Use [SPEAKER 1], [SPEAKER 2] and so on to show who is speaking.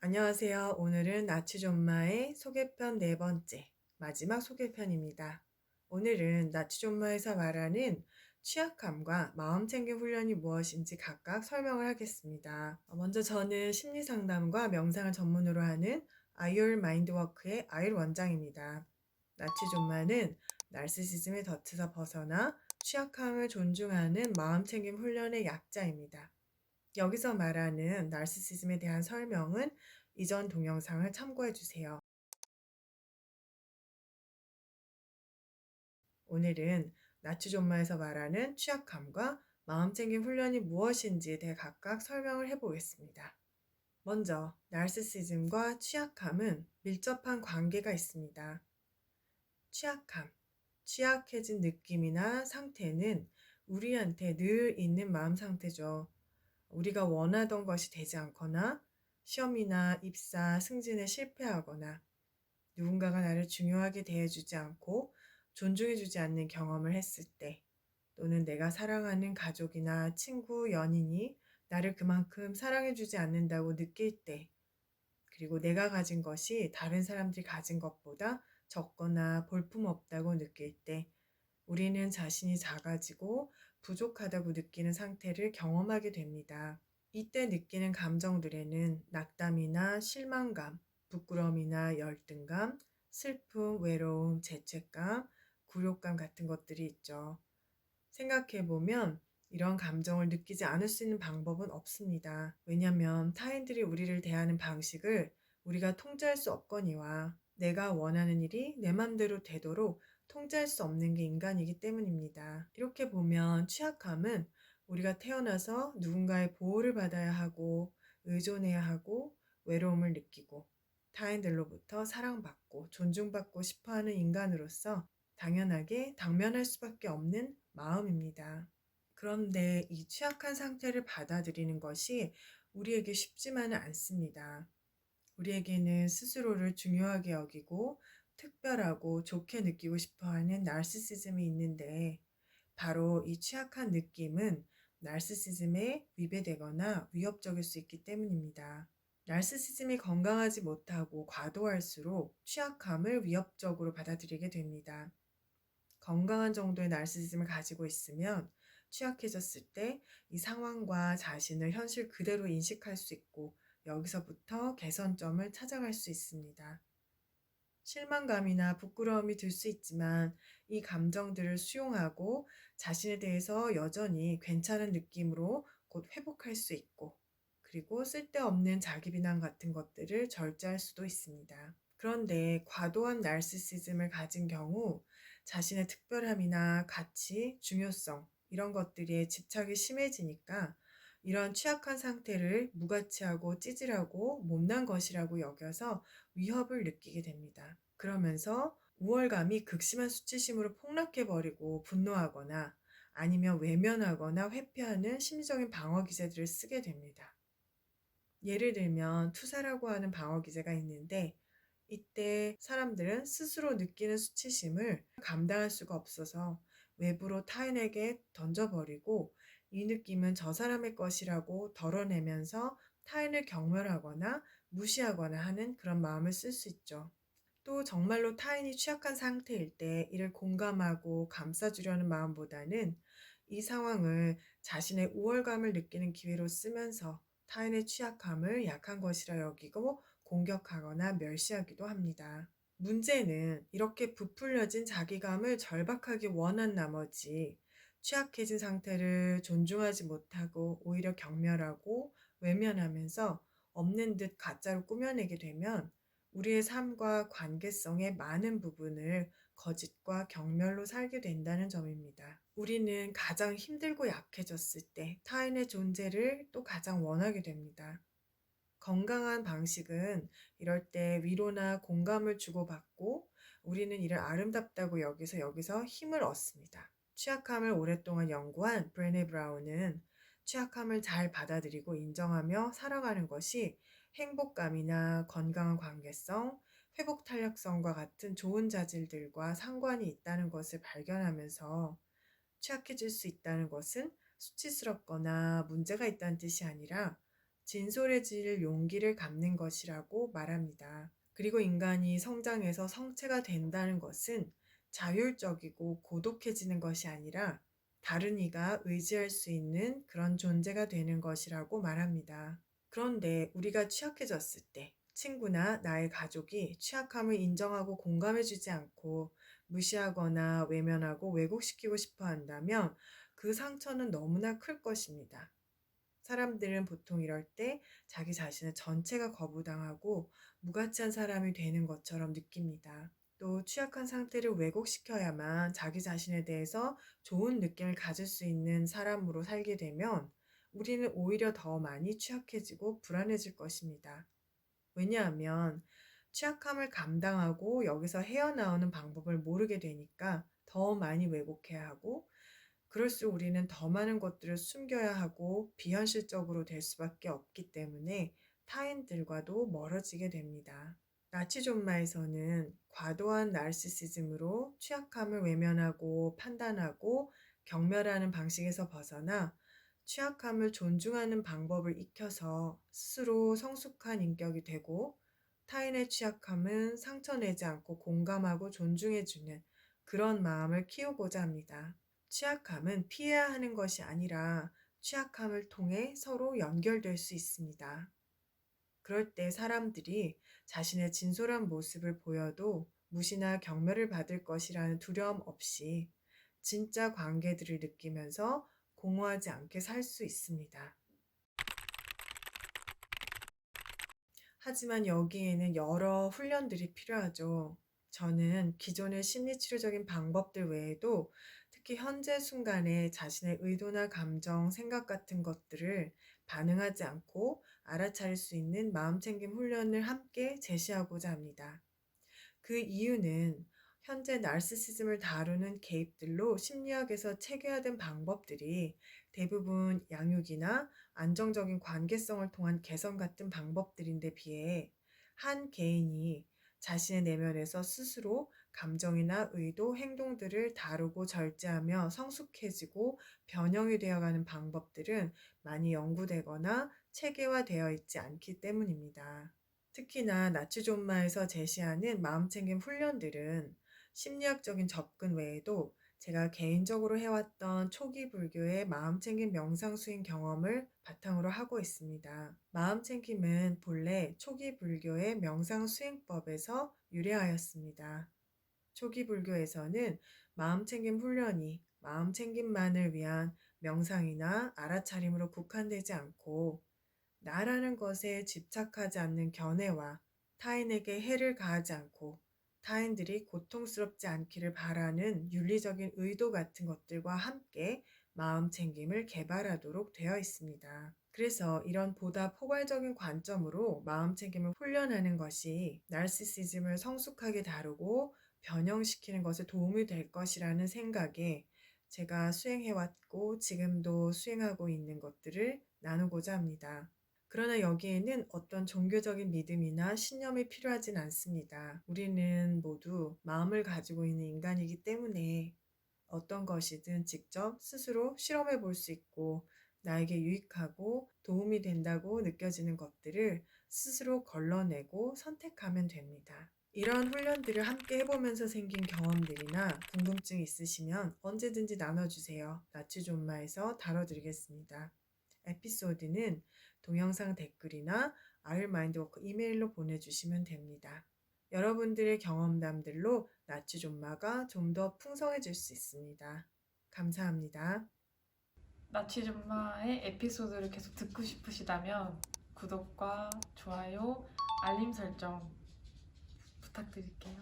[SPEAKER 1] 안녕하세요. 오늘은 나치존마의 소개편 네 번째, 마지막 소개편입니다. 오늘은 나치존마에서 말하는 취약함과 마음챙김 훈련이 무엇인지 각각 설명을 하겠습니다. 먼저 저는 심리상담과 명상을 전문으로 하는 아이올 마인드워크의 아이올 원장입니다. 나치존마는 나르시시즘의 덫에서 벗어나 취약함을 존중하는 마음챙김 훈련의 약자입니다. 여기서 말하는 나르시시즘에 대한 설명은 이전 동영상을 참고해 주세요. 오늘은 나치존마에서 말하는 취약함과 마음챙김 훈련이 무엇인지에 대해 각각 설명을 해보겠습니다. 먼저 나르시시즘과 취약함은 밀접한 관계가 있습니다. 취약함, 취약해진 느낌이나 상태는 우리한테 늘 있는 마음 상태죠. 우리가 원하던 것이 되지 않거나 시험이나 입사, 승진에 실패하거나 누군가가 나를 중요하게 대해주지 않고 존중해주지 않는 경험을 했을 때, 또는 내가 사랑하는 가족이나 친구, 연인이 나를 그만큼 사랑해주지 않는다고 느낄 때, 그리고 내가 가진 것이 다른 사람들이 가진 것보다 적거나 볼품없다고 느낄 때, 우리는 자신이 작아지고 부족하다고 느끼는 상태를 경험하게 됩니다. 이때 느끼는 감정들에는 낙담이나 실망감, 부끄러움이나 열등감, 슬픔, 외로움, 죄책감, 굴욕감 같은 것들이 있죠. 생각해보면 이런 감정을 느끼지 않을 수 있는 방법은 없습니다. 왜냐하면 타인들이 우리를 대하는 방식을 우리가 통제할 수 없거니와 내가 원하는 일이 내 맘대로 되도록 통제할 수 없는 게 인간이기 때문입니다. 이렇게 보면 취약함은 우리가 태어나서 누군가의 보호를 받아야 하고 의존해야 하고 외로움을 느끼고 타인들로부터 사랑받고 존중받고 싶어하는 인간으로서 당연하게 당면할 수밖에 없는 마음입니다. 그런데 이 취약한 상태를 받아들이는 것이 우리에게 쉽지만은 않습니다. 우리에게는 스스로를 중요하게 여기고 특별하고 좋게 느끼고 싶어하는 나르시시즘이 있는데, 바로 이 취약한 느낌은 나르시시즘에 위배되거나 위협적일 수 있기 때문입니다. 나르시시즘이 건강하지 못하고 과도할수록 취약함을 위협적으로 받아들이게 됩니다. 건강한 정도의 나르시시즘을 가지고 있으면 취약해졌을 때 이 상황과 자신을 현실 그대로 인식할 수 있고, 여기서부터 개선점을 찾아갈 수 있습니다. 실망감이나 부끄러움이 들 수 있지만 이 감정들을 수용하고 자신에 대해서 여전히 괜찮은 느낌으로 곧 회복할 수 있고, 그리고 쓸데없는 자기 비난 같은 것들을 절제할 수도 있습니다. 그런데 과도한 나르시시즘을 가진 경우 자신의 특별함이나 가치, 중요성 이런 것들에 집착이 심해지니까 이런 취약한 상태를 무가치하고 찌질하고 못난 것이라고 여겨서 위협을 느끼게 됩니다. 그러면서 우월감이 극심한 수치심으로 폭락해버리고 분노하거나 아니면 외면하거나 회피하는 심리적인 방어 기제들을 쓰게 됩니다. 예를 들면 투사라고 하는 방어 기제가 있는데, 이때 사람들은 스스로 느끼는 수치심을 감당할 수가 없어서 외부로 타인에게 던져버리고, 이 느낌은 저 사람의 것이라고 덜어내면서 타인을 경멸하거나 무시하거나 하는 그런 마음을 쓸 수 있죠. 또 정말로 타인이 취약한 상태일 때 이를 공감하고 감싸주려는 마음보다는 이 상황을 자신의 우월감을 느끼는 기회로 쓰면서 타인의 취약함을 약한 것이라 여기고 공격하거나 멸시하기도 합니다. 문제는 이렇게 부풀려진 자기감을 절박하게 원한 나머지 취약해진 상태를 존중하지 못하고 오히려 경멸하고 외면하면서 없는 듯 가짜로 꾸며내게 되면 우리의 삶과 관계성의 많은 부분을 거짓과 경멸로 살게 된다는 점입니다. 우리는 가장 힘들고 약해졌을 때 타인의 존재를 또 가장 원하게 됩니다. 건강한 방식은 이럴 때 위로나 공감을 주고받고 우리는 이를 아름답다고 여기서 힘을 얻습니다. 취약함을 오랫동안 연구한 브레네 브라운은 취약함을 잘 받아들이고 인정하며 살아가는 것이 행복감이나 건강한 관계성, 회복 탄력성과 같은 좋은 자질들과 상관이 있다는 것을 발견하면서, 취약해질 수 있다는 것은 수치스럽거나 문제가 있다는 뜻이 아니라 진솔해질 용기를 갖는 것이라고 말합니다. 그리고 인간이 성장해서 성체가 된다는 것은 자율적이고 고독해지는 것이 아니라 다른 이가 의지할 수 있는 그런 존재가 되는 것이라고 말합니다. 그런데 우리가 취약해졌을 때 친구나 나의 가족이 취약함을 인정하고 공감해주지 않고 무시하거나 외면하고 왜곡시키고 싶어 한다면 그 상처는 너무나 클 것입니다. 사람들은 보통 이럴 때 자기 자신의 전체가 거부당하고 무가치한 사람이 되는 것처럼 느낍니다. 또 취약한 상태를 왜곡시켜야만 자기 자신에 대해서 좋은 느낌을 가질 수 있는 사람으로 살게 되면 우리는 오히려 더 많이 취약해지고 불안해질 것입니다. 왜냐하면 취약함을 감당하고 여기서 헤어나오는 방법을 모르게 되니까 더 많이 왜곡해야 하고 그럴수록 우리는 더 많은 것들을 숨겨야 하고 비현실적으로 될 수밖에 없기 때문에 타인들과도 멀어지게 됩니다. 나치존마에서는 과도한 나르시시즘으로 취약함을 외면하고 판단하고 경멸하는 방식에서 벗어나 취약함을 존중하는 방법을 익혀서 스스로 성숙한 인격이 되고 타인의 취약함은 상처내지 않고 공감하고 존중해주는 그런 마음을 키우고자 합니다. 취약함은 피해야 하는 것이 아니라 취약함을 통해 서로 연결될 수 있습니다. 그럴 때 사람들이 자신의 진솔한 모습을 보여도 무시나 경멸을 받을 것이라는 두려움 없이 진짜 관계들을 느끼면서 공허하지 않게 살 수 있습니다. 하지만 여기에는 여러 훈련들이 필요하죠. 저는 기존의 심리치료적인 방법들 외에도 특히 현재 순간에 자신의 의도나 감정, 생각 같은 것들을 반응하지 않고 알아차릴 수 있는 마음챙김 훈련을 함께 제시하고자 합니다. 그 이유는 현재 나르시시즘을 다루는 개입들로 심리학에서 체계화된 방법들이 대부분 양육이나 안정적인 관계성을 통한 개선 같은 방법들인데 비해 한 개인이 자신의 내면에서 스스로 감정이나 의도, 행동들을 다루고 절제하며 성숙해지고 변형이 되어가는 방법들은 많이 연구되거나 체계화되어 있지 않기 때문입니다. 특히나 나치존마에서 제시하는 마음챙김 훈련들은 심리학적인 접근 외에도 제가 개인적으로 해왔던 초기 불교의 마음챙김 명상 수행 경험을 바탕으로 하고 있습니다. 마음챙김은 본래 초기 불교의 명상 수행법에서 유래하였습니다. 초기 불교에서는 마음챙김 훈련이 마음챙김만을 위한 명상이나 알아차림으로 국한되지 않고 나라는 것에 집착하지 않는 견해와 타인에게 해를 가하지 않고 타인들이 고통스럽지 않기를 바라는 윤리적인 의도 같은 것들과 함께 마음 챙김을 개발하도록 되어 있습니다. 그래서 이런 보다 포괄적인 관점으로 마음 챙김을 훈련하는 것이 나르시시즘을 성숙하게 다루고 변형시키는 것에 도움이 될 것이라는 생각에 제가 수행해왔고 지금도 수행하고 있는 것들을 나누고자 합니다. 그러나 여기에는 어떤 종교적인 믿음이나 신념이 필요하진 않습니다. 우리는 모두 마음을 가지고 있는 인간이기 때문에 어떤 것이든 직접 스스로 실험해 볼 수 있고 나에게 유익하고 도움이 된다고 느껴지는 것들을 스스로 걸러내고 선택하면 됩니다. 이러한 훈련들을 함께 해보면서 생긴 경험들이나 궁금증 있으시면 언제든지 나눠주세요. 나치존마에서 다뤄드리겠습니다. 에피소드는 동영상 댓글이나 아율마인드워크 이메일로 보내주시면 됩니다. 여러분들의 경험담들로 나치존마가 좀 더 풍성해질 수 있습니다. 감사합니다.
[SPEAKER 2] 나치존마의 에피소드를 계속 듣고 싶으시다면 구독과 좋아요, 알림 설정 부탁드릴게요.